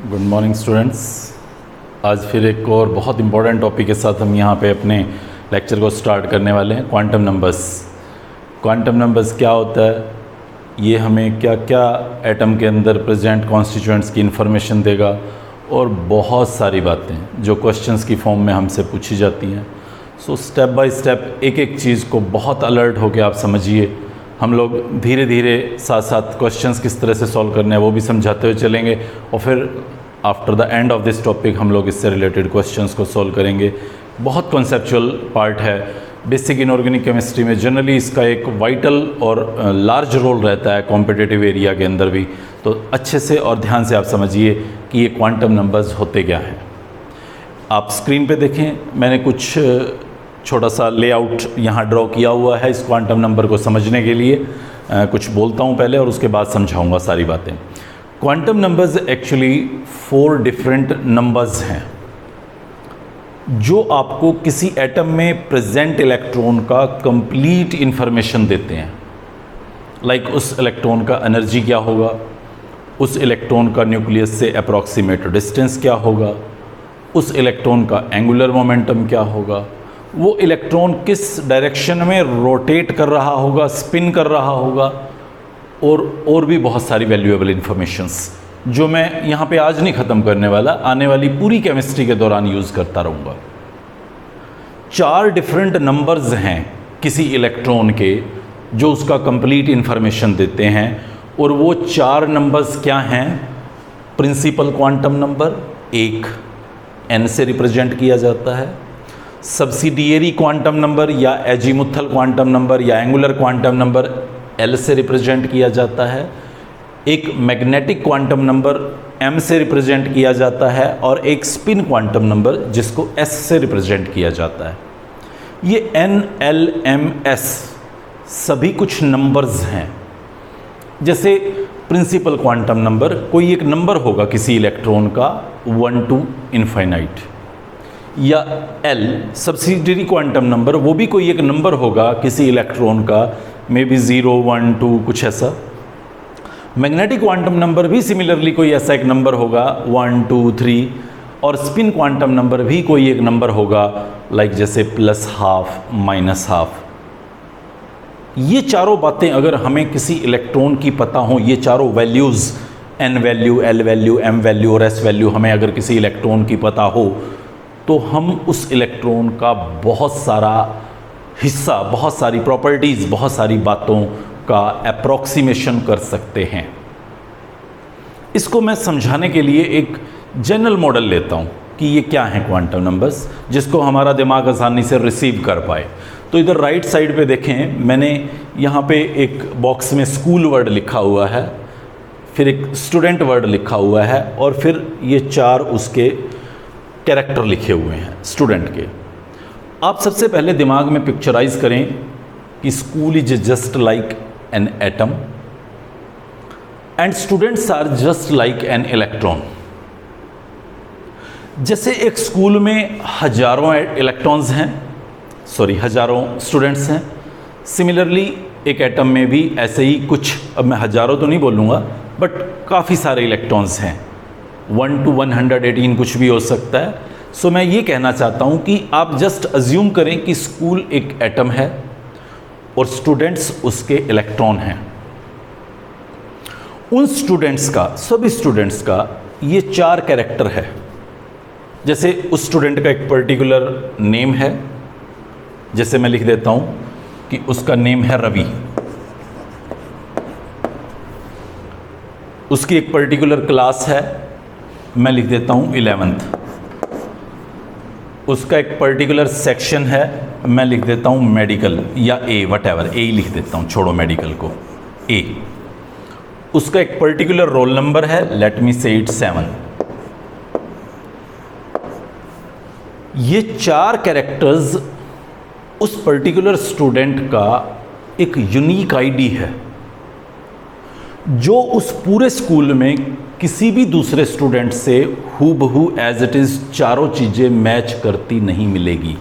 Good morning students. आज फिर एक और बहुत इम्पॉर्टेंट टॉपिक के साथ हम यहाँ पे अपने लेक्चर को स्टार्ट करने वाले हैं। Quantum numbers. क्वांटम नंबर्स क्या होता है, ये हमें क्या क्या एटम के अंदर प्रेजेंट कॉन्स्टिट्यूएंट्स की इन्फॉर्मेशन देगा, और बहुत सारी बातें जो क्वेश्चंस की फॉर्म में हमसे पूछी जाती हैं। सो स्टेप बाय स्टेप एक एक चीज़ को बहुत अलर्ट होकर आप समझिए। हम लोग धीरे धीरे साथ साथ क्वेश्चंस किस तरह से सॉल्व करने हैं वो भी समझाते हुए चलेंगे, और फिर after the end of this topic हम लोग इससे रिलेटेड क्वेश्चंस को सॉल्व करेंगे। बहुत कॉन्सेप्चुअल पार्ट है। बेसिक इनऑर्गेनिक केमिस्ट्री में जनरली इसका एक वाइटल और लार्ज रोल रहता है कॉम्पिटिटिव एरिया के अंदर भी। तो अच्छे से और ध्यान से आप समझिए कि ये क्वांटम नंबर्स होते क्या हैं। आप स्क्रीन पे देखें, मैंने कुछ छोटा सा लेआउट यहाँ ड्रॉ किया हुआ है इस क्वांटम नंबर को समझने के लिए। कुछ बोलता हूँ पहले और उसके बाद समझाऊंगा सारी बातें। Quantum numbers actually 4 different numbers हैं जो आपको किसी एटम में प्रेजेंट इलेक्ट्रॉन का कंप्लीट इंफॉर्मेशन देते हैं। लाइक उस इलेक्ट्रॉन का एनर्जी क्या होगा, उस इलेक्ट्रॉन का न्यूक्लियस से अप्रॉक्सीमेट डिस्टेंस क्या होगा, उस इलेक्ट्रॉन का एंगुलर मोमेंटम क्या होगा, वो इलेक्ट्रॉन किस डायरेक्शन में रोटेट कर रहा होगा, स्पिन कर रहा होगा, और भी बहुत सारी वैल्यूएबल इंफॉर्मेशंस जो मैं यहाँ पे आज नहीं ख़त्म करने वाला, आने वाली पूरी केमिस्ट्री के दौरान यूज़ करता रहूँगा। 4 डिफरेंट नंबर्स हैं किसी इलेक्ट्रॉन के जो उसका कंप्लीट इंफॉर्मेशन देते हैं, और वो 4 नंबर्स क्या हैं। प्रिंसिपल क्वांटम नंबर 1 n से रिप्रेजेंट किया जाता है। सब्सिडियरी क्वांटम नंबर या एजीमुथल क्वांटम नंबर या एंगुलर क्वांटम नंबर L से रिप्रेजेंट किया जाता है। एक मैग्नेटिक क्वांटम नंबर M से रिप्रेजेंट किया जाता है, और एक स्पिन क्वांटम नंबर जिसको S से रिप्रेजेंट किया जाता है। ये N, L, M, S सभी कुछ नंबर्स हैं। जैसे प्रिंसिपल क्वांटम नंबर, कोई एक नंबर होगा किसी इलेक्ट्रॉन का 1 to इन्फाइनाइट, या L सब्सिडियरी क्वांटम नंबर, वो भी कोई एक नंबर होगा किसी इलेक्ट्रॉन का, मे बी 0, 1, 2 कुछ ऐसा। मैग्नेटिक क्वांटम नंबर भी सिमिलरली कोई ऐसा एक नंबर होगा 1, 2, 3, और स्पिन क्वांटम नंबर भी कोई एक नंबर होगा, लाइक जैसे +½ -½ ये चारों बातें अगर हमें किसी इलेक्ट्रॉन की पता हो, ये चारों values n value, l value, m value और s वैल्यू हमें अगर किसी इलेक्ट्रॉन की पता हो, तो हम उस इलेक्ट्रॉन का बहुत सारा हिस्सा, बहुत सारी प्रॉपर्टीज़, बहुत सारी बातों का अप्रॉक्सीमेशन कर सकते हैं। इसको मैं समझाने के लिए एक जनरल मॉडल लेता हूँ कि ये क्या है क्वांटम नंबर्स, जिसको हमारा दिमाग आसानी से रिसीव कर पाए। तो इधर राइट साइड पे देखें, मैंने यहाँ पे एक बॉक्स में स्कूल वर्ड लिखा हुआ है, फिर एक स्टूडेंट वर्ड लिखा हुआ है, और फिर ये 4 उसके कैरेक्टर लिखे हुए हैं स्टूडेंट के। आप सबसे पहले दिमाग में पिक्चराइज करें कि school is just like an atom and students are just like an electron. जैसे एक स्कूल में हजारों इलेक्ट्रॉन्स हैं, हजारों स्टूडेंट्स हैं, सिमिलरली एक एटम में भी ऐसे ही कुछ, अब मैं हजारों तो नहीं बोलूँगा, बट काफ़ी सारे इलेक्ट्रॉन्स हैं, 1 to 118 कुछ भी हो सकता है। सो मैं ये कहना चाहता हूँ कि आप जस्ट अज्यूम करें कि स्कूल एक एटम है और स्टूडेंट्स उसके इलेक्ट्रॉन हैं। उन स्टूडेंट्स का, सभी स्टूडेंट्स का ये 4 कैरेक्टर है। जैसे उस स्टूडेंट का एक पर्टिकुलर नेम है, जैसे मैं लिख देता हूँ कि उसका नेम है रवि। उसकी एक पर्टिकुलर क्लास है, मैं लिख देता हूँ 11th। उसका एक पर्टिकुलर सेक्शन है, मैं लिख देता हूँ मेडिकल या A, वटएवर, A ही लिख देता हूँ, छोड़ो मेडिकल को, A। उसका एक पर्टिकुलर रोल नंबर है, लेट मी से इट 7। ये 4 कैरेक्टर्स उस पर्टिकुलर स्टूडेंट का एक यूनिक आईडी है जो उस पूरे स्कूल में किसी भी दूसरे स्टूडेंट से हूबहू एज इट इज़ चारों चीज़ें मैच करती नहीं मिलेगी।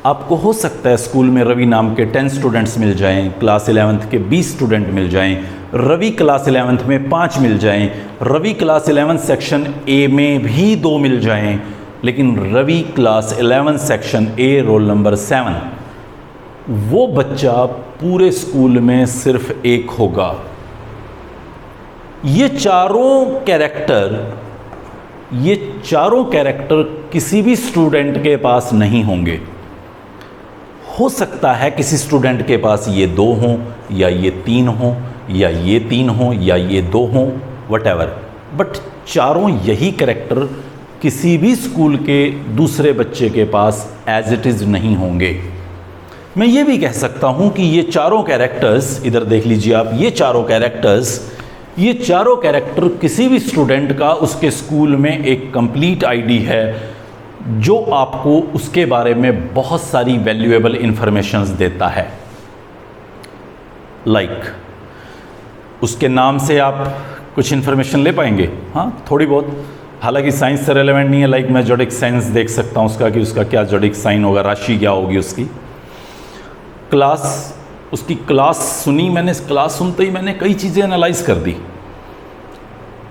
आपको हो सकता है स्कूल में रवि नाम के 10 स्टूडेंट्स मिल जाएं, क्लास 11th के 20 स्टूडेंट मिल जाएं, रवि क्लास 11th में 5 मिल जाएं, रवि क्लास 11 सेक्शन ए में भी 2 मिल जाएं, लेकिन Ravi class 11 section A roll number 7 वो बच्चा पूरे स्कूल में सिर्फ एक होगा। ये चारों कैरेक्टर किसी भी स्टूडेंट के पास नहीं होंगे। हो सकता है किसी स्टूडेंट के पास ये 2 हों, या ये 3 हों, या ये 3 हों, या ये 2 हों, वटएवर, बट चारों यही कैरेक्टर किसी भी स्कूल के दूसरे बच्चे के पास एज इट इज़ नहीं होंगे। मैं ये भी कह सकता हूँ कि ये चारों कैरेक्टर्स, इधर देख लीजिए आप, ये चारों कैरेक्टर किसी भी स्टूडेंट का उसके स्कूल में एक कंप्लीट आईडी है, जो आपको उसके बारे में बहुत सारी वैल्यूएबल इंफॉर्मेशंस देता है। लाइक उसके नाम से आप कुछ इंफॉर्मेशन ले पाएंगे, हाँ थोड़ी बहुत, हालांकि साइंस से रेलेवेंट नहीं है। लाइक मैं जोडिक साइंस देख सकता हूँ उसका, कि उसका क्या जोडिक साइन होगा, राशि क्या होगी उसकी। उसकी क्लास सुनी मैंने, क्लास सुनते ही मैंने कई चीज़ें एनालाइज कर दी।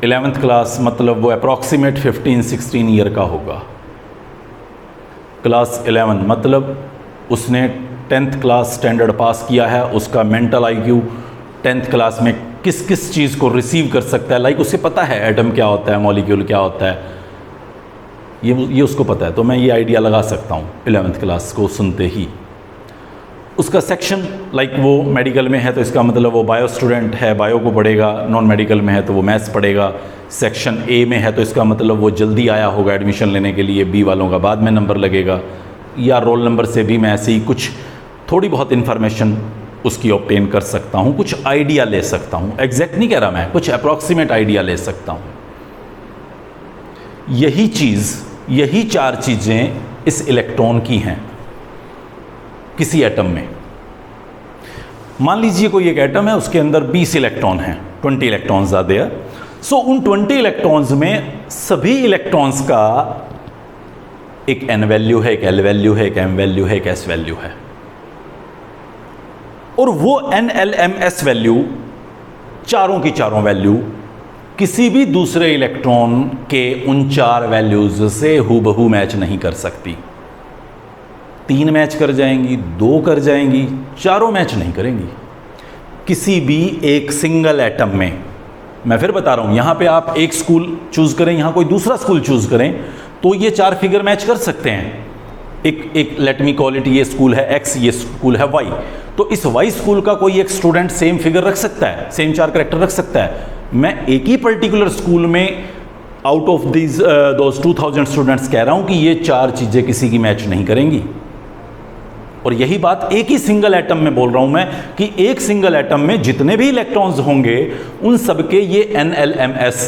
11th क्लास मतलब वो अप्रॉक्सीमेट 15-16 ईयर का होगा। क्लास 11 मतलब उसने 10th क्लास स्टैंडर्ड पास किया है, उसका मेंटल आईक्यू 10th क्लास में किस किस चीज़ को रिसीव कर सकता है। लाइक उसे पता है एटम क्या होता है, मॉलिक्यूल क्या होता है, ये उसको पता है। तो मैं ये आइडिया लगा सकता हूँ 11th क्लास को सुनते ही। उसका सेक्शन, लाइक वो मेडिकल में है तो इसका मतलब वो बायो स्टूडेंट है, बायो को पढ़ेगा। नॉन मेडिकल में है तो वो मैथ्स पढ़ेगा। सेक्शन ए में है तो इसका मतलब वो जल्दी आया होगा एडमिशन लेने के लिए, बी वालों का बाद में नंबर लगेगा। या रोल नंबर से भी मैं ऐसे ही कुछ थोड़ी बहुत इन्फॉर्मेशन उसकी ऑब्टेन कर सकता हूँ, कुछ आइडिया ले सकता हूँ। एग्जैक्ट नहीं कह रहा मैं, कुछ अप्रॉक्सीमेट आइडिया ले सकता हूँ। यही 4 चीज़ें इस इलेक्ट्रॉन की हैं किसी एटम में। मान लीजिए कोई एक एटम है, उसके अंदर 20 इलेक्ट्रॉन हैं, 20 इलेक्ट्रॉन्स आर देयर। सो उन 20 इलेक्ट्रॉन्स में सभी इलेक्ट्रॉन्स का एक n वैल्यू है, एक l वैल्यू है, एक m वैल्यू है, एक s वैल्यू है। और वो n, l, m, s value, चारों की चारों वैल्यू किसी भी दूसरे इलेक्ट्रॉन के उन 4 वैल्यूज से हूबहू मैच नहीं कर सकती। 3 मैच कर जाएंगी, 2 कर जाएंगी, चारों मैच नहीं करेंगी। किसी भी एक सिंगल एटम में, मैं फिर बता रहा हूं, यहां पे आप एक स्कूल चूज करें, यहां कोई दूसरा स्कूल चूज करें, तो ये 4 फिगर मैच कर सकते हैं। एक लेट मी कॉल इट, ये स्कूल है x, ये स्कूल है y, तो इस y स्कूल का कोई एक स्टूडेंट सेम फिगर रख सकता है, सेम 4 कैरेक्टर रख सकता है। मैं एक ही पर्टिकुलर स्कूल में out of this those 2000 students कह रहा हूं कि ये 4 चीजें किसी की मैच नहीं करेंगी। और यही बात एक ही सिंगल एटम में बोल रहा हूं मैं, कि एक सिंगल एटम में जितने भी इलेक्ट्रॉन्स होंगे उन सबके ये n, l, m, s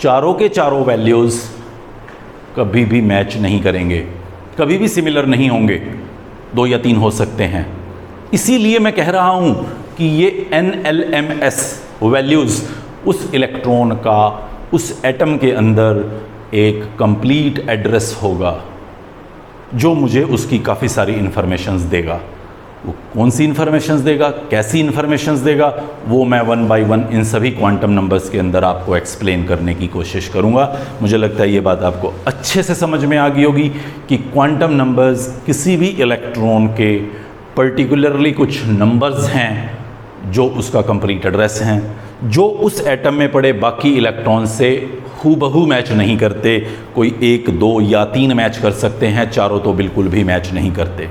चारों के चारों वैल्यूज कभी भी मैच नहीं करेंगे, कभी भी सिमिलर नहीं होंगे। 2 या 3 हो सकते हैं। इसीलिए मैं कह रहा हूं कि ये n, l, m, s values उस इलेक्ट्रॉन का उस एटम के अंदर एक कंप्लीट एड्रेस होगा, जो मुझे उसकी काफ़ी सारी इन्फॉर्मेशंस देगा। वो कौन सी इन्फॉर्मेशंस देगा, कैसी इन्फॉर्मेशंस देगा, वो मैं 1 बाय 1 इन सभी क्वांटम नंबर्स के अंदर आपको एक्सप्लेन करने की कोशिश करूंगा। मुझे लगता है ये बात आपको अच्छे से समझ में आ गई होगी कि क्वांटम नंबर्स किसी भी इलेक्ट्रॉन के पर्टिकुलरली कुछ नंबर्स हैं जो उसका कंप्लीट एड्रेस हैं, जो उस एटम में पड़े बाकी इलेक्ट्रॉन से हूबहू मैच नहीं करते। कोई 1, 2 या 3 मैच कर सकते हैं, चारों तो बिल्कुल भी मैच नहीं करते।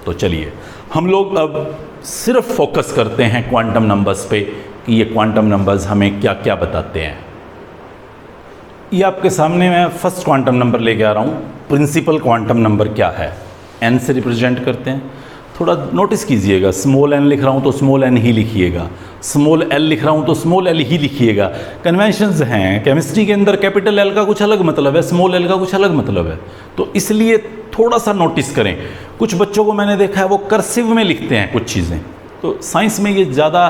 तो चलिए हम लोग अब सिर्फ फोकस करते हैं क्वांटम नंबर्स पे कि ये क्वांटम नंबर्स हमें क्या क्या बताते हैं। ये आपके सामने मैं फर्स्ट क्वांटम नंबर लेके आ रहा हूँ। प्रिंसिपल क्वांटम नंबर क्या है, n से रिप्रेजेंट करते हैं। थोड़ा नोटिस कीजिएगा, स्मॉल n लिख रहा हूँ तो स्मॉल n ही लिखिएगा, स्मॉल l लिख रहा हूँ तो स्मॉल l ही लिखिएगा। कन्वेंशंस हैं केमिस्ट्री के अंदर, कैपिटल L का कुछ अलग मतलब है, स्मॉल l का कुछ अलग मतलब है, तो इसलिए थोड़ा सा नोटिस करें। कुछ बच्चों को मैंने देखा है वो कर्सिव में लिखते हैं कुछ चीज़ें, तो साइंस में ये ज़्यादा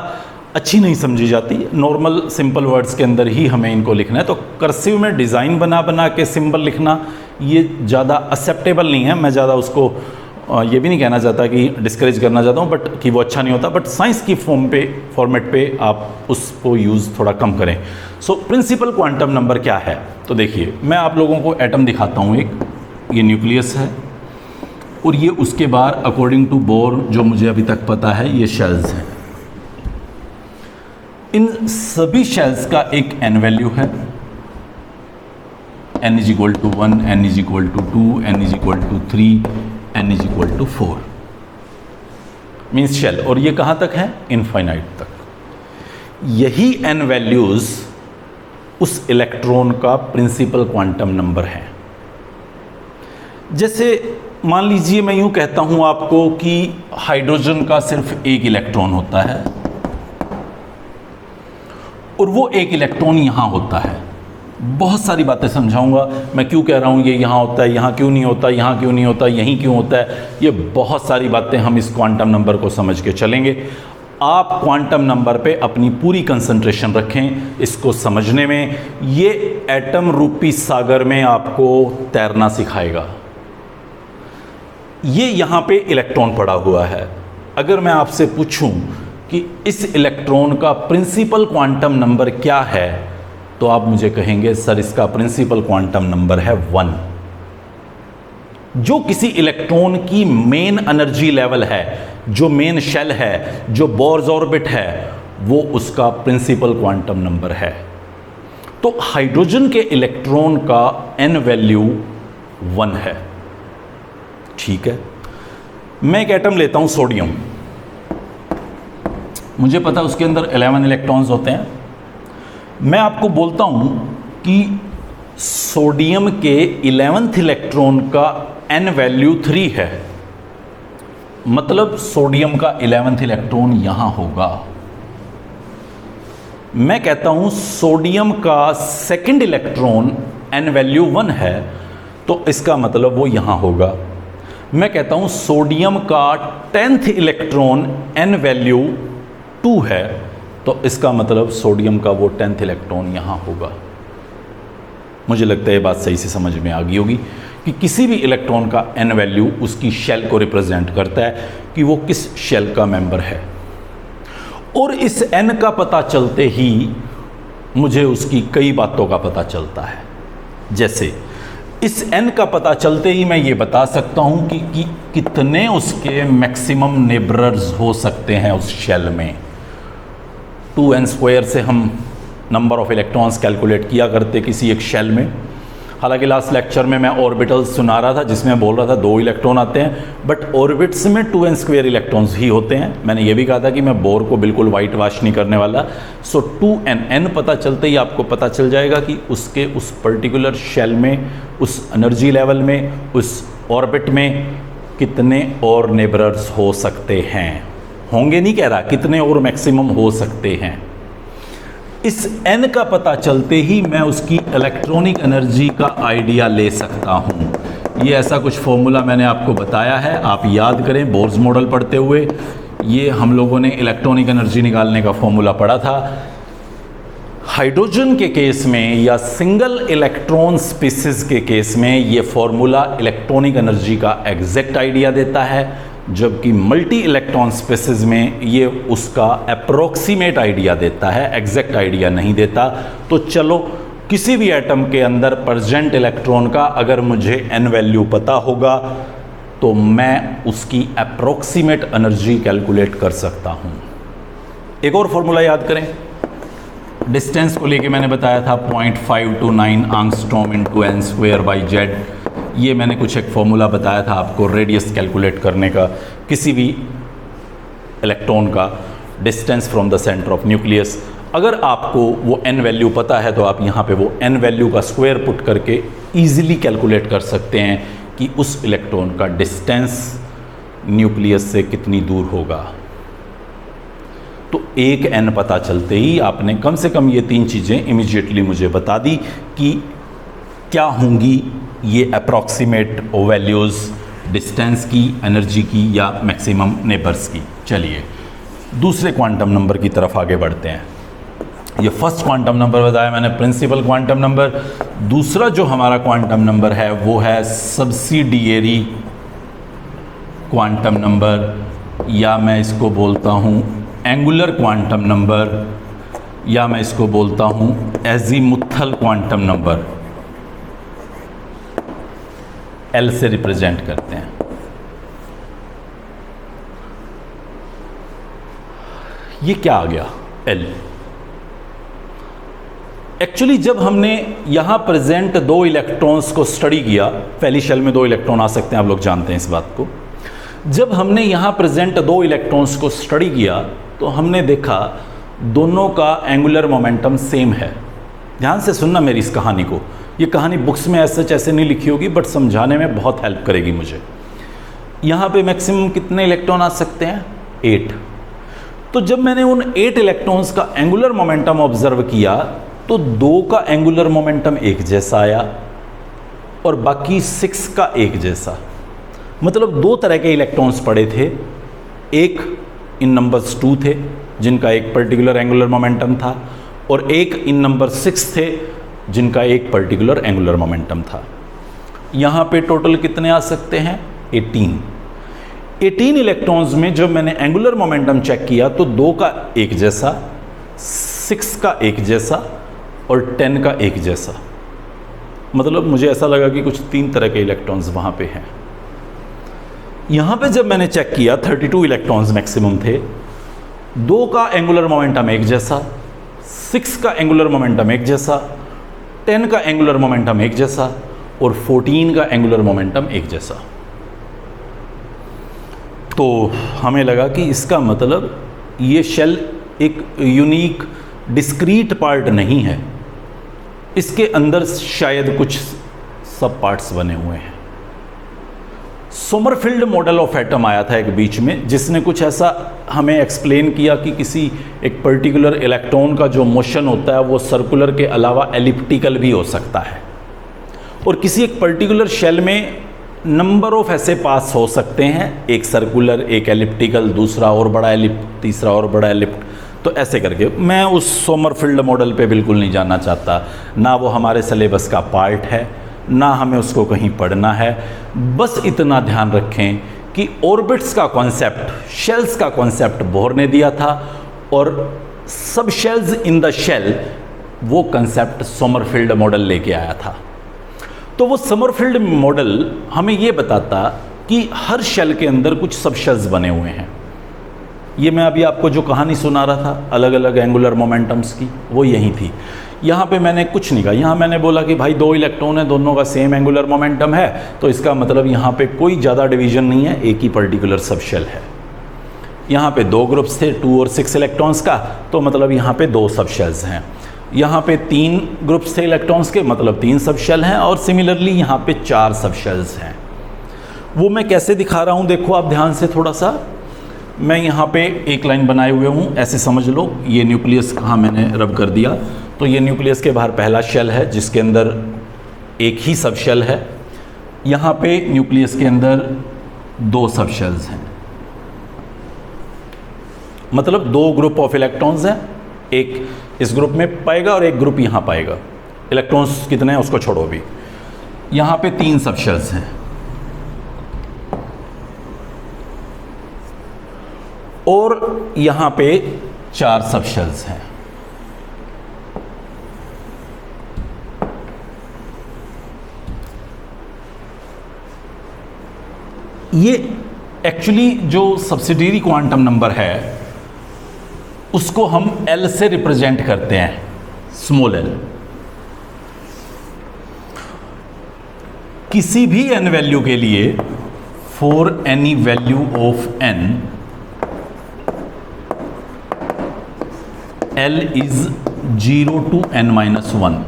अच्छी नहीं समझी जाती। नॉर्मल सिंपल वर्ड्स के अंदर ही हमें इनको लिखना है। तो कर्सिव में डिज़ाइन बना बना के सिंबल लिखना ये ज़्यादा एक्सेप्टेबल नहीं है, मैं ज़्यादा उसको ये भी नहीं कहना चाहता कि डिस्करेज करना चाहता हूँ, बट कि वो अच्छा नहीं होता, बट साइंस की फॉर्मेट पे आप उसको यूज़ थोड़ा कम करें। सो प्रिंसिपल क्वांटम नंबर क्या है? तो देखिए, मैं आप लोगों को एटम दिखाता हूँ। एक ये न्यूक्लियस है और ये उसके बाद अकॉर्डिंग टू बोर जो मुझे अभी तक पता है ये शेल्स हैं। इन सभी शेल्स का एक एन वैल्यू है, n is equal to 1, n is equal to 2, n is equal to 3, n is equal to 4 means shell. और ये कहाँ तक है? इनफाइनाइट तक। यही n वैल्यूज उस इलेक्ट्रॉन का प्रिंसिपल क्वांटम नंबर है। जैसे मान लीजिए मैं यूं कहता हूं आपको कि हाइड्रोजन का सिर्फ एक इलेक्ट्रॉन होता है और वो एक इलेक्ट्रॉन यहां होता है। बहुत सारी बातें समझाऊंगा मैं क्यों कह रहा हूं ये यहां होता है, यहां क्यों नहीं होता, यहां क्यों नहीं होता, यहीं क्यों होता है। ये बहुत सारी बातें हम इस क्वांटम नंबर को समझ के चलेंगे। आप क्वांटम नंबर पे अपनी पूरी कंसंट्रेशन रखें इसको समझने में। ये एटम रूपी सागर में आपको तैरना सिखाएगा। ये यहाँ पे इलेक्ट्रॉन पड़ा हुआ है। अगर मैं आपसे पूछूं कि इस इलेक्ट्रॉन का प्रिंसिपल क्वांटम नंबर क्या है, तो आप मुझे कहेंगे सर इसका प्रिंसिपल क्वांटम नंबर है 1। जो किसी इलेक्ट्रॉन की मेन एनर्जी लेवल है, जो मेन शेल है, जो बोर्स ऑर्बिट है, वो उसका प्रिंसिपल क्वांटम नंबर है। तो हाइड्रोजन के इलेक्ट्रॉन का एन वैल्यू 1 है। ठीक है, मैं एक एटम लेता हूं सोडियम। मुझे पता है उसके अंदर 11 इलेक्ट्रॉन्स होते हैं। मैं आपको बोलता हूं कि सोडियम के 11th इलेक्ट्रॉन का एन वैल्यू 3 है, मतलब सोडियम का 11th इलेक्ट्रॉन यहां होगा। मैं कहता हूं सोडियम का सेकंड इलेक्ट्रॉन एन वैल्यू 1 है, तो इसका मतलब वो यहां होगा। मैं कहता हूं सोडियम का 10th इलेक्ट्रॉन एन वैल्यू 2 है, तो इसका मतलब सोडियम का वो 10th इलेक्ट्रॉन यहां होगा। मुझे लगता है ये बात सही से समझ में आ गई होगी कि किसी भी इलेक्ट्रॉन का एन वैल्यू उसकी शेल को रिप्रेजेंट करता है कि वो किस शेल का मेंबर है। और इस एन का पता चलते ही मुझे उसकी कई बातों का पता चलता है। जैसे इस एन का पता चलते ही मैं ये बता सकता हूं कि कितने उसके मैक्सिमम नेबरर्स हो सकते हैं उस शेल में। 2n² से हम नंबर ऑफ इलेक्ट्रॉन्स कैलकुलेट किया करते किसी एक शेल में। हालांकि लास्ट लेक्चर में मैं ऑर्बिटल्स सुना रहा था जिसमें बोल रहा था 2 इलेक्ट्रॉन आते हैं, बट ऑर्बिट्स में 2n² इलेक्ट्रॉन्स ही होते हैं। मैंने ये भी कहा था कि मैं बोर को बिल्कुल वाइट वॉश नहीं करने वाला। सो 2n पता चलते ही आपको पता चल जाएगा कि उसके उस पर्टिकुलर शेल में, उस एनर्जी लेवल में, उस ऑर्बिट में कितने और नेबरर्स हो सकते हैं। होंगे नहीं कह रहा, कितने और मैक्सिमम हो सकते हैं। इस n का पता चलते ही मैं उसकी इलेक्ट्रॉनिक एनर्जी का आइडिया ले सकता हूँ। ये ऐसा कुछ फॉर्मूला मैंने आपको बताया है, आप याद करें बोर्स मॉडल पढ़ते हुए। ये हम लोगों ने इलेक्ट्रॉनिक एनर्जी निकालने का फॉर्मूला पढ़ा था। हाइड्रोजन के केस में या सिंगल इलेक्ट्रॉन स्पीसीज के केस में ये फॉर्मूला इलेक्ट्रॉनिक एनर्जी का एग्जैक्ट आइडिया देता है, जबकि मल्टी इलेक्ट्रॉन स्पेसिस में ये उसका अप्रोक्सीमेट आइडिया देता है, एग्जैक्ट आइडिया नहीं देता। तो चलो किसी भी एटम के अंदर प्रेजेंट इलेक्ट्रॉन का अगर मुझे एन वैल्यू पता होगा तो मैं उसकी अप्रोक्सीमेट एनर्जी कैलकुलेट कर सकता हूँ। एक और फॉर्मूला याद करें, डिस्टेंस को लेके मैंने बताया था 0.529 एंगस्ट्रॉम इंटू n²/z। ये मैंने कुछ एक फॉर्मूला बताया था आपको रेडियस कैलकुलेट करने का, किसी भी इलेक्ट्रॉन का distance from the centre of nucleus. अगर आपको वो n वैल्यू पता है तो आप यहाँ पे वो n वैल्यू का स्क्वायर पुट करके इजीली कैलकुलेट कर सकते हैं कि उस इलेक्ट्रॉन का डिस्टेंस न्यूक्लियस से कितनी दूर होगा। तो एक n पता चलते ही आपने कम से कम ये 3 चीज़ें इमीडिएटली मुझे बता दी कि क्या होंगी ये अप्रॉक्सीमेट वैल्यूज़ डिस्टेंस की, एनर्जी की या मैक्सिमम नेबर्स की। चलिए दूसरे क्वांटम नंबर की तरफ आगे बढ़ते हैं। ये फर्स्ट क्वांटम नंबर बताया मैंने, प्रिंसिपल क्वांटम नंबर। दूसरा जो हमारा क्वांटम नंबर है वो है सब्सिडियरी क्वांटम नंबर, या मैं इसको बोलता हूँ एंगुलर क्वांटम नंबर, या मैं इसको बोलता हूँ एजीमुथल क्वांटम नंबर, एल से रिप्रेजेंट करते हैं। ये क्या आ गया एल? एक्चुअली जब हमने यहां प्रेजेंट 2 इलेक्ट्रॉन्स को स्टडी किया, पहली शेल में 2 इलेक्ट्रॉन आ सकते हैं, आप लोग जानते हैं इस बात को। जब हमने यहां प्रेजेंट 2 इलेक्ट्रॉन्स को स्टडी किया तो हमने देखा दोनों का एंगुलर मोमेंटम सेम है। ध्यान से सुनना मेरी इस कहानी को, ये कहानी बुक्स में ऐसे नहीं लिखी होगी, बट समझाने में बहुत हेल्प करेगी मुझे। यहाँ पे मैक्सिमम कितने इलेक्ट्रॉन आ सकते हैं? 8। तो जब मैंने उन 8 इलेक्ट्रॉन्स का एंगुलर मोमेंटम ऑब्जर्व किया तो 2 का एंगुलर मोमेंटम एक जैसा आया और बाकी 6 का एक जैसा। मतलब 2 तरह के इलेक्ट्रॉन्स पड़े थे, एक इन नंबर्स 2 थे जिनका एक पर्टिकुलर एंगुलर मोमेंटम था, और एक इन नंबर 6 थे जिनका एक पर्टिकुलर एंगुलर मोमेंटम था। यहाँ पे टोटल कितने आ सकते हैं? 18 इलेक्ट्रॉन्स में जब मैंने एंगुलर मोमेंटम चेक किया तो 2 का एक जैसा, 6 का एक जैसा और 10 का एक जैसा। मतलब मुझे ऐसा लगा कि कुछ 3 तरह के इलेक्ट्रॉन्स वहाँ पे हैं। यहाँ पे जब मैंने चेक किया 32 इलेक्ट्रॉन्स मैक्सिमम थे, 2 का एंगुलर मोमेंटम एक जैसा, 6 का एंगुलर मोमेंटम एक जैसा, 10 का एंगुलर मोमेंटम एक जैसा और 14 का एंगुलर मोमेंटम एक जैसा। तो हमें लगा कि इसका मतलब ये शेल एक यूनिक डिस्क्रीट पार्ट नहीं है, इसके अंदर शायद कुछ सब पार्ट्स बने हुए हैं। सोमरफील्ड मॉडल ऑफ एटम आया था एक बीच में, जिसने कुछ ऐसा हमें एक्सप्लेन किया कि किसी एक पर्टिकुलर इलेक्ट्रॉन का जो मोशन होता है वो सर्कुलर के अलावा एलिप्टिकल भी हो सकता है, और किसी एक पर्टिकुलर शेल में नंबर ऑफ ऐसे पास हो सकते हैं, एक सर्कुलर, एक एलिप्टिकल, दूसरा और बड़ा एलिप्ट, तीसरा और बड़ा एलिप्ट। तो ऐसे करके मैं उस सोमरफील्ड मॉडल पे बिल्कुल नहीं जानना चाहता, ना वो हमारे सिलेबस का पार्ट है, ना हमें उसको कहीं पढ़ना है। बस इतना ध्यान रखें कि ऑर्बिट्स का कॉन्सेप्ट, शेल्स का कॉन्सेप्ट बोहर ने दिया था, और subshells in the shell वो कॉन्सेप्ट सोमरफील्ड मॉडल लेके आया था। तो वो सोमरफील्ड मॉडल हमें ये बताता कि हर शेल के अंदर कुछ सब शेल्स बने हुए हैं। ये मैं अभी आपको जो कहानी सुना रहा था अलग अलग एंगुलर मोमेंटम्स की, वो यही थी। यहाँ पे मैंने कुछ नहीं कहा, यहाँ मैंने बोला कि भाई 2 इलेक्ट्रॉन है, दोनों का सेम एंगुलर मोमेंटम है, तो इसका मतलब यहाँ पे कोई ज़्यादा डिवीजन नहीं है, एक ही पर्टिकुलर सब शेल है। यहाँ पे 2 ग्रुप्स थे 2 और 6 इलेक्ट्रॉन्स का, तो मतलब यहाँ पे 2 सब शेल्स हैं। यहाँ पे 3 ग्रुप्स थे इलेक्ट्रॉन्स के, मतलब 3 सब शेल हैं, और सिमिलरली यहाँ पे 4 सब शेल्स हैं। वो मैं कैसे दिखा रहा हूँ देखो आप ध्यान से थोड़ा सा। मैं यहाँ पे एक लाइन बनाए हुए हूँ, ऐसे समझ लो। ये न्यूक्लियस कहाँ मैंने रब कर दिया, तो ये न्यूक्लियस के बाहर पहला शेल है जिसके अंदर एक ही सब शेल है। यहाँ पे न्यूक्लियस के अंदर 2 सब शेल्स हैं, मतलब 2 ग्रुप ऑफ इलेक्ट्रॉन्स हैं, एक इस ग्रुप में पाएगा और एक ग्रुप यहाँ पाएगा। इलेक्ट्रॉन्स कितने हैं उसको छोड़ो अभी। यहाँ पे 3 सब शेल्स हैं, और यहाँ पे 4 सब शेल्स हैं। ये एक्चुअली जो सब्सिडियरी क्वांटम नंबर है उसको हम L से रिप्रेजेंट करते हैं, स्मॉल l। किसी भी n वैल्यू के लिए, for any value of n, L is 0 to n-1।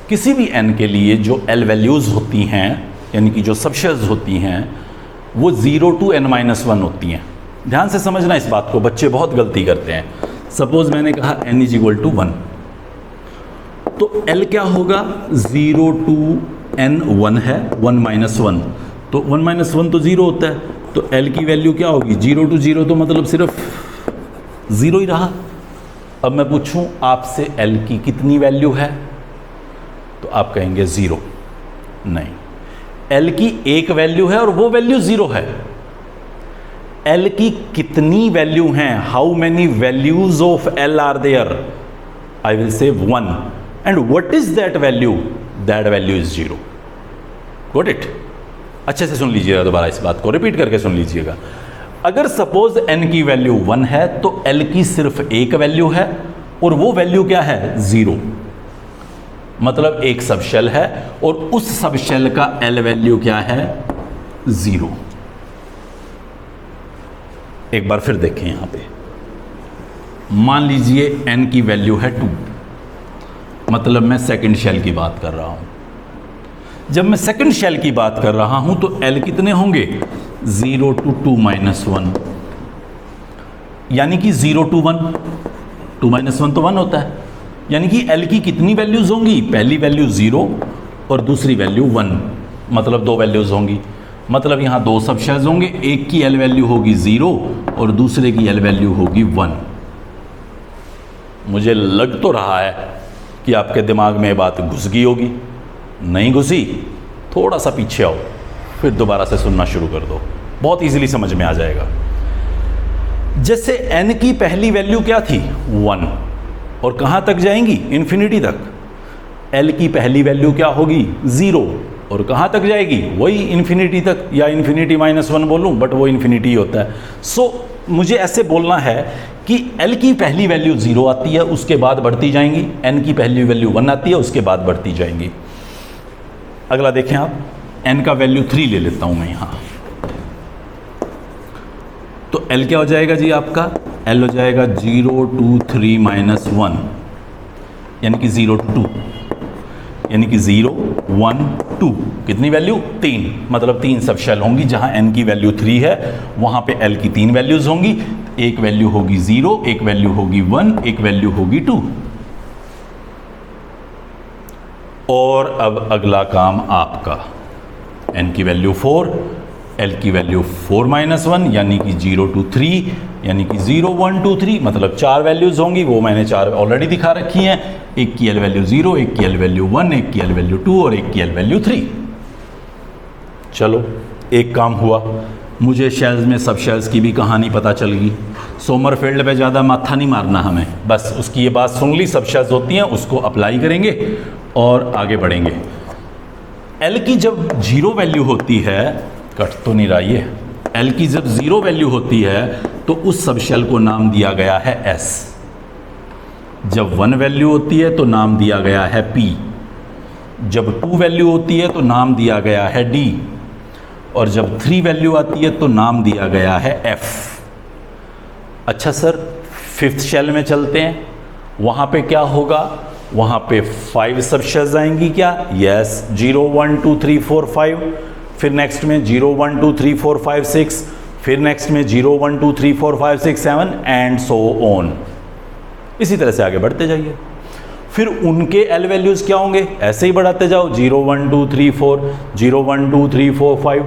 किसी भी n के लिए जो L वैल्यूज़ होती हैं, यानी कि जो सबशेल्स होती हैं, वो 0 to n-1 होती हैं। ध्यान से समझना इस बात को, बच्चे बहुत गलती करते हैं। सपोज मैंने कहा n इज इक्वल टू 1, तो L क्या होगा? 0 to n 1 है, 1-1, तो 1-1 तो 0 होता है, तो L की वैल्यू क्या होगी? 0 to 0, तो मतलब सिर्फ 0 ही रहा। अब मैं पूछूं आपसे L की कितनी वैल्यू है, तो आप कहेंगे 0। नहीं, एल की एक वैल्यू है और वो वैल्यू 0 है। एल की कितनी वैल्यू हैं, how many values of L are there, I will say 1 and what is that value, that value is 0। Got it? अच्छे से सुन लीजिएगा, दोबारा इस बात को रिपीट करके सुन लीजिएगा। अगर सपोज n की वैल्यू 1 है तो l की सिर्फ एक वैल्यू है और वो वैल्यू क्या है, 0। मतलब एक सब शेल है और उस सब शेल का l वैल्यू क्या है, 0। एक बार फिर देखें यहां पे, मान लीजिए n की वैल्यू है 2, मतलब मैं सेकंड शेल की बात कर रहा हूं। जब मैं सेकंड शेल की बात कर रहा हूं तो l कितने होंगे, 0 to 2 minus 1, यानी कि 0 to 1, 2 minus 1 तो 1 होता है, यानी कि l की कितनी वैल्यूज होंगी, पहली वैल्यू 0 और दूसरी वैल्यू 1, मतलब 2 वैल्यूज होंगी। मतलब यहां 2 सब शेल्स होंगे, एक की l वैल्यू होगी 0 और दूसरे की l वैल्यू होगी 1। मुझे लग तो रहा है कि आपके दिमाग में ये बात घुस गई होगी, नहीं घुसी थोड़ा सा पीछे आओ, फिर दोबारा से सुनना शुरू कर दो, बहुत इजीली समझ में आ जाएगा। जैसे n की पहली वैल्यू क्या थी, 1, और कहां तक जाएंगी, इन्फिनिटी तक। l की पहली वैल्यू क्या होगी, 0, और कहां तक जाएगी, वही इन्फिनिटी तक, या इन्फिनिटी -1 बोलूं, बट वो इन्फिनिटी होता है। सो मुझे ऐसे बोलना है कि l की पहली वैल्यू 0 आती है, उसके बाद बढ़ती जाएंगी, n की पहली वैल्यू 1 आती है, उसके बाद बढ़ती जाएंगी। अगला देखें आप, n का वैल्यू 3 ले लेता हूं मैं यहां, तो l क्या हो जाएगा जी आपका, l हो जाएगा 0 2 3 -1, यानी कि 0 to 2, यानी कि 0 1 2, कितनी वैल्यू, 3, मतलब 3 सब शेल होंगी। जहां n की वैल्यू 3 है वहां पे l की 3 वैल्यूज होंगी, एक वैल्यू होगी 0, एक वैल्यू होगी 1, एक वैल्यू होगी 2। और अब अगला काम आपका, n की वैल्यू 4, l की वैल्यू 4 -1, यानी कि 0 to 3, यानी कि 0 1 2 3, मतलब 4 वैल्यूज होंगी, वो मैंने 4 ऑलरेडी दिखा रखी हैं। एक की l वैल्यू 0, एक की l वैल्यू 1, एक की l वैल्यू 2 और एक की l वैल्यू 3। चलो एक काम हुआ, मुझे शेल्स में सब शेल्स की भी कहानी पता चल गई। सोमरफेल्ड पे ज़्यादा माथा नहीं मारना हमें, बस उसकी ये बात सुन ली, सब शेल्स होती हैं, उसको अप्लाई करेंगे और आगे बढ़ेंगे। l की जब 0 वैल्यू होती है, कट तो नहीं रहा ये, l की जब 0 वैल्यू होती है तो उस सब शेल को नाम दिया गया है s। जब 1 वैल्यू होती है तो नाम दिया गया है p। जब 2 वैल्यू होती है तो नाम दिया गया है d, और जब 3 वैल्यू आती है तो नाम दिया गया है f। अच्छा सर, 5th शेल में चलते हैं, वहां पे क्या होगा, वहां पे 5 सब शेल्स आएंगी क्या, यस, 0 1 2 3 4 5, फिर नेक्स्ट में 0 1 2 3 4 5 6, फिर नेक्स्ट में 0 1 2 3 4 5 6 7 एंड सो ऑन। इसी तरह से आगे बढ़ते जाइए। फिर उनके एल वैल्यूज क्या होंगे, ऐसे ही बढ़ाते जाओ, 0 1 2 3 4, 0 1 2 3 4 5।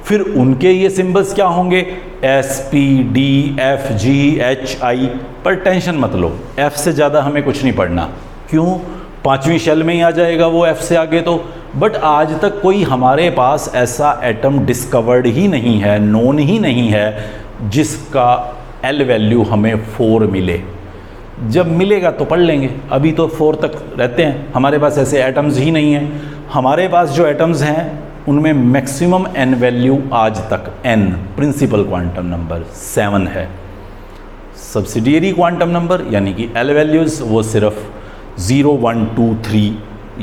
फिर उनके ये सिंबल्स क्या होंगे, S P D F G H I, पर टेंशन मत लो, F से ज़्यादा हमें कुछ नहीं पढ़ना। क्यों, 5वीं शेल में ही आ जाएगा वो F से आगे तो। बट आज तक कोई हमारे पास ऐसा एटम डिस्कवर्ड ही नहीं है, नोन ही नहीं है, जिसका L वैल्यू हमें 4 मिले। जब मिलेगा तो पढ़ लेंगे, अभी तो 4 तक रहते हैं, हमारे पास ऐसे एटम्स ही नहीं हैं। हमारे पास जो एटम्स हैं उनमें मैक्सिमम n वैल्यू आज तक n प्रिंसिपल क्वांटम नंबर 7 है। सब्सिडियरी क्वांटम नंबर यानी कि L वैल्यूज़ वो सिर्फ 0 1 2 3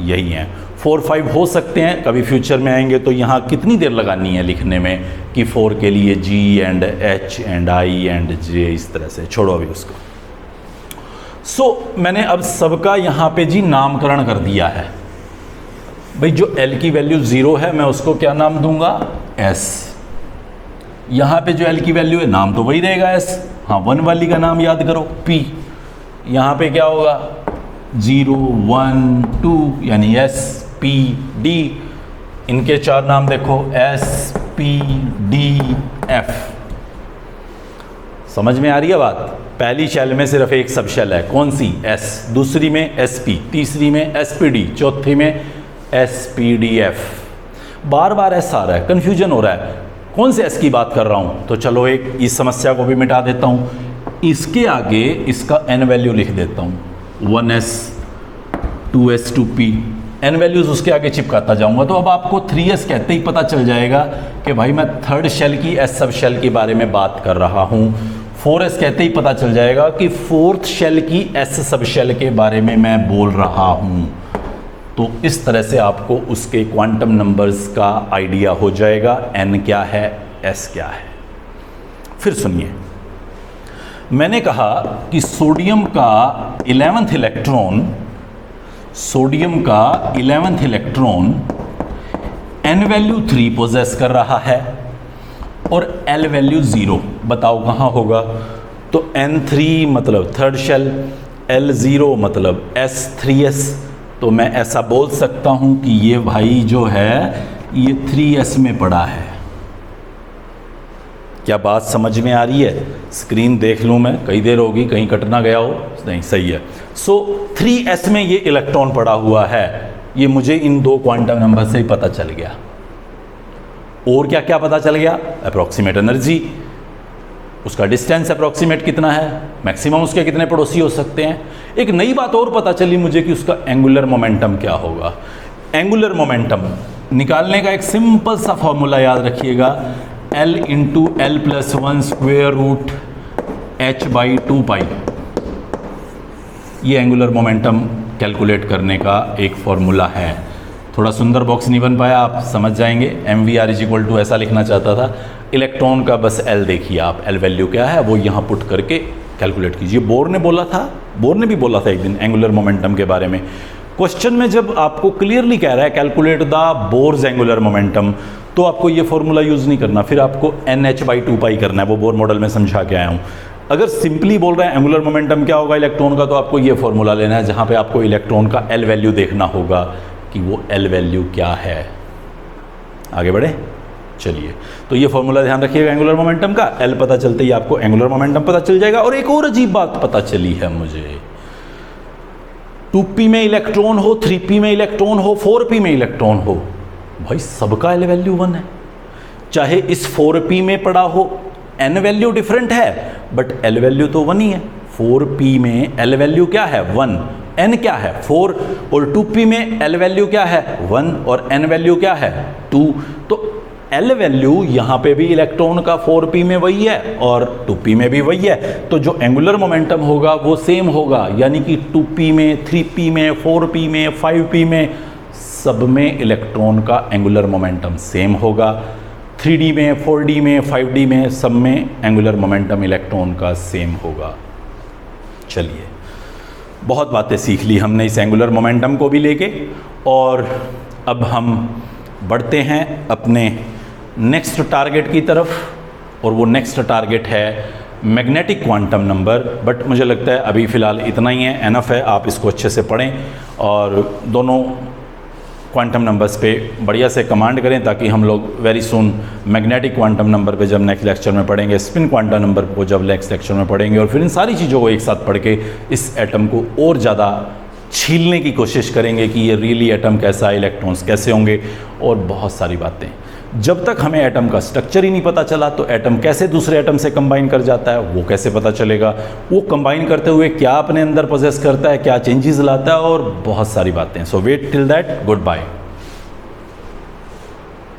यही हैं। 4 5 हो सकते हैं, कभी फ्यूचर में आएंगे तो यहाँ कितनी देर लगानी है लिखने में कि 4 के लिए G and H and I and J, इस तरह से छोड़ो अभी उसको। मैंने अब सबका यहाँ पे जी नामकरण कर दिया है। भाई जो L की वैल्यू 0 है मैं उसको क्या नाम दूंगा, S। यहाँ पे जो L की वैल्यू है नाम तो वही रहेगा S। हाँ, 1 वाली का नाम याद करो P। यहाँ पे क्या होगा 0 1 2 यानी S P D। इनके 4 नाम देखो S P D F। समझ में आ रही है बात। पहली शेल में सिर्फ एक सब शेल है, कौन सी, S। दूसरी में SP, तीसरी में SPD, चौथी में SPDF। बार बार एस आ रहा है, कन्फ्यूजन हो रहा है, कौन से एस की बात कर रहा हूँ। तो चलो एक इस समस्या को भी मिटा देता हूँ, इसके आगे इसका एन वैल्यू लिख देता हूँ, 1s 2s 2p, N values उसके आगे चिपकाता जाऊंगा। तो अब आपको 3s कहते ही पता चल जाएगा कि भाई मैं थर्ड शेल की एस सब शेल के बारे में बात कर रहा हूँ। 4s कहते ही पता चल जाएगा कि फोर्थ शेल की एस सब शेल के बारे में मैं बोल रहा हूँ। तो इस तरह से आपको उसके क्वांटम नंबर्स का आइडिया हो जाएगा, एन क्या है, एस क्या है। फिर सुनिए, मैंने कहा कि सोडियम का 11th electron N value 3 poses कर रहा है और एल वैल्यू 0, बताओ कहाँ होगा। तो N3 मतलब थर्ड शेल, L0 मतलब S3s, तो मैं ऐसा बोल सकता हूँ कि ये भाई जो है ये 3s में पड़ा है। क्या बात समझ में आ रही है? स्क्रीन देख लूँ मैं, कई देर होगी, कहीं कट ना गया हो, नहीं सही है। सो 3s में ये इलेक्ट्रॉन पड़ा हुआ है, ये मुझे इन दो क्वांटम नंबर से ही पता चल गया। और क्या क्या पता चल गया? अप्रॉक्सीमेट एनर्जी, उसका डिस्टेंस अप्रॉक्सीमेट कितना है, मैक्सिमम उसके कितने पड़ोसी हो सकते हैं। एक नई बात और पता चली मुझे कि उसका एंगुलर मोमेंटम क्या होगा। एंगुलर मोमेंटम निकालने का एक सिंपल सा फॉर्मूला याद रखिएगा, L into L plus 1 square root h/2π। ये एंगुलर मोमेंटम कैलकुलेट करने का एक फॉर्मूला है। थोड़ा सुंदर बॉक्स नहीं बन पाया, आप समझ जाएंगे। MVR = ऐसा लिखना चाहता था। इलेक्ट्रॉन का बस L देखिए आप, L वैल्यू क्या है वो यहाँ पुट करके कैलकुलेट कीजिए। बोर ने भी बोला था एक दिन एंगुलर मोमेंटम के बारे में। क्वेश्चन में जब आपको क्लियरली कह रहा है calculate the Bohr's angular momentum, तो आपको ये फॉर्मूला यूज़ नहीं करना, फिर आपको NH/2π करना है। वो बोर मॉडल में समझा के आया हूँ। अगर सिंपली बोल रहे हैं एंगुलर मोमेंटम क्या होगा इलेक्ट्रॉन का, तो आपको ये फॉर्मूला लेना है, जहाँ पे आपको इलेक्ट्रॉन का L वैल्यू देखना होगा कि वो L वैल्यू क्या है। आगे बढ़े, चलिए। तो ये फॉर्मूला ध्यान रखिएगा एंगुलर मोमेंटम का, L पता चलते ही आपको एंगुलर मोमेंटम पता चल जाएगा। और एक और अजीब बात पता चली है मुझे, 2p में इलेक्ट्रॉन हो, 3p में इलेक्ट्रॉन हो, 4p में इलेक्ट्रॉन हो, भाई सबका L वैल्यू 1 है। चाहे इस 4p में पड़ा हो, N वैल्यू डिफरेंट है बट L वैल्यू तो 1 ही है। 4p में L वैल्यू क्या है, 1, N क्या है 4, और 2p में L वैल्यू क्या है 1 और N वैल्यू क्या है 2। तो L वैल्यू यहाँ पे भी इलेक्ट्रॉन का 4p में वही है और 2p में भी वही है। तो जो एंगुलर मोमेंटम होगा वो सेम होगा, यानी कि 2p में, 3p में, 4p में, 5p में, सब में इलेक्ट्रॉन का एंगुलर मोमेंटम सेम होगा। 3d में, 4d में, 5d में, सब में एंगुलर मोमेंटम इलेक्ट्रॉन का सेम होगा। चलिए, बहुत बातें सीख ली हमने इस एंगुलर मोमेंटम को भी लेके, और अब हम बढ़ते हैं अपने नेक्स्ट टारगेट की तरफ, और वो नेक्स्ट टारगेट है मैग्नेटिक क्वांटम नंबर। बट मुझे लगता है अभी फ़िलहाल इतना ही है, एनफ है, आप इसको अच्छे से पढ़ें और दोनों क्वांटम नंबर्स पे बढ़िया से कमांड करें, ताकि हम लोग very soon magnetic quantum number पे जब नेक्स्ट लेक्चर में पढ़ेंगे, स्पिन क्वांटम नंबर को जब नेक्स्ट लेक्चर में पढ़ेंगे, और फिर इन सारी चीज़ों को एक साथ पढ़ के इस एटम को और ज़्यादा छीलने की कोशिश करेंगे कि ये रियली एटम कैसा है, इलेक्ट्रॉन्स कैसे होंगे, और बहुत सारी बातें। जब तक हमें एटम का स्ट्रक्चर ही नहीं पता चला, तो एटम कैसे दूसरे एटम से कंबाइन कर जाता है वो कैसे पता चलेगा, वो कंबाइन करते हुए क्या अपने अंदर पोजेस करता है, क्या चेंजेस लाता है, और बहुत सारी बातें। So wait till that, good bye.